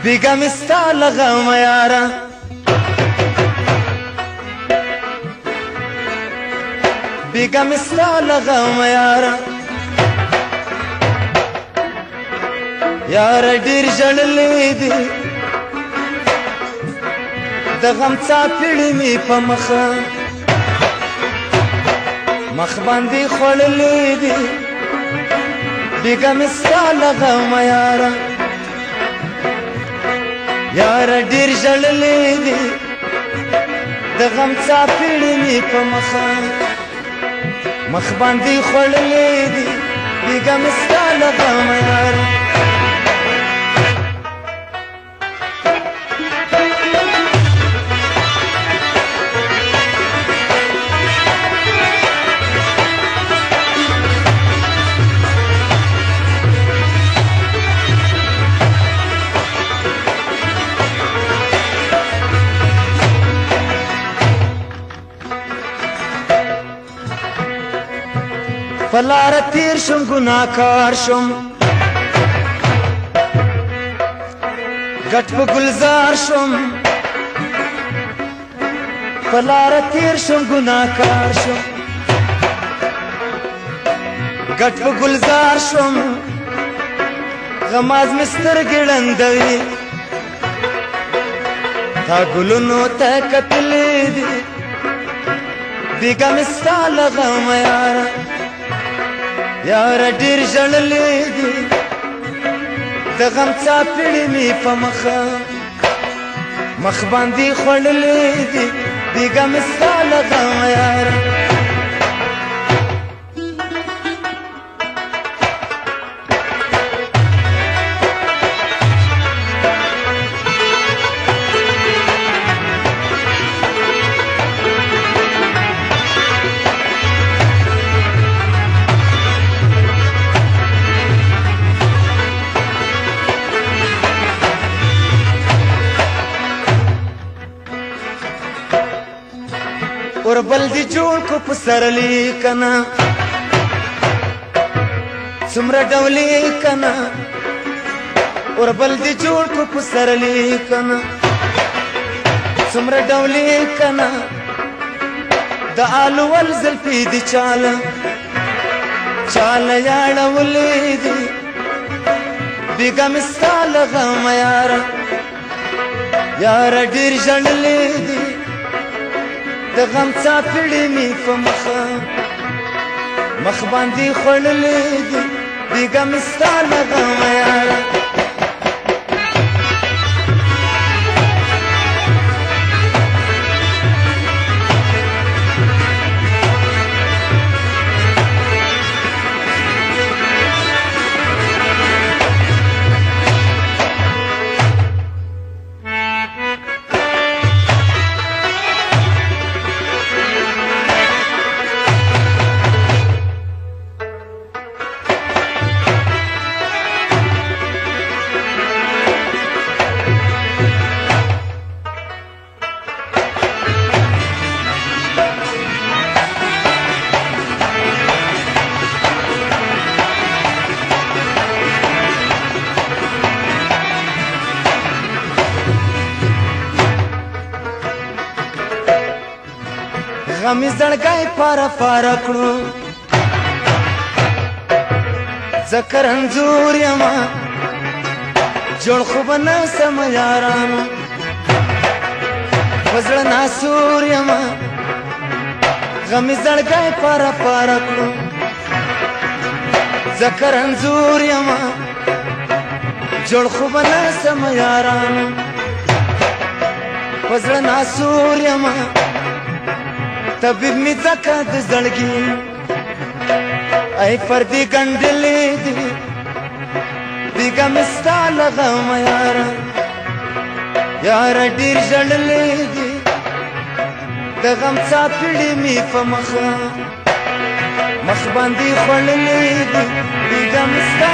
بیگا مستا لغم یارا بیگا مستا لغم یارا یار ډیر ژړلې دي د غم څاپېړې مې په مخ باندې خوړلې دي بیگا مستا لغم یارا یار ډیر ژړلې دي د غم څاپېړې مې په مخ باندې خوړلې دي بیگا مستا لغم یارا پلار تیر شم گناهکار شم گټ په گلزار شم پلار تیر شم گناهکار شم گټ په گلزار شم غماز مستر ګړندوي تا ګلونو ته کتلې دي بیگا مستا لغم یارا یار ډیر ژړلې دي د غم څاپېړې مې په مخ باندې خوړلې دي بیگا مستا لغم یارا اور بل دی جوړ کو پسرلی کنا څومره ډولې کنا اور بل دی جوړ کو پسرلی کنا څومره ډولې کنا د آلو ول زلفې دی چاله یاړولې دي بیگا مستا لغم یارا یار ډیر ژړلې دي د غم څاپېړې مې په مخ باندې خوړلې دي بیگا مستا لغم یارا غمی زړګی پاره کړو ذکر انځور یما جوړ خو به نه سم یارانو وزړه ناسور یما غمی زړګی پاره کړو ذکر انځور یما جوړ خو به نه سم یارانو وزړه ناسور یما طبیب می زکا د زړګي ای پردي ګنډلې دي بیگا مستا لغم یارا یار ډیر ژړلې دي د غم څاپېړې مې په مخ باندې خوړلې دي بیگا مستا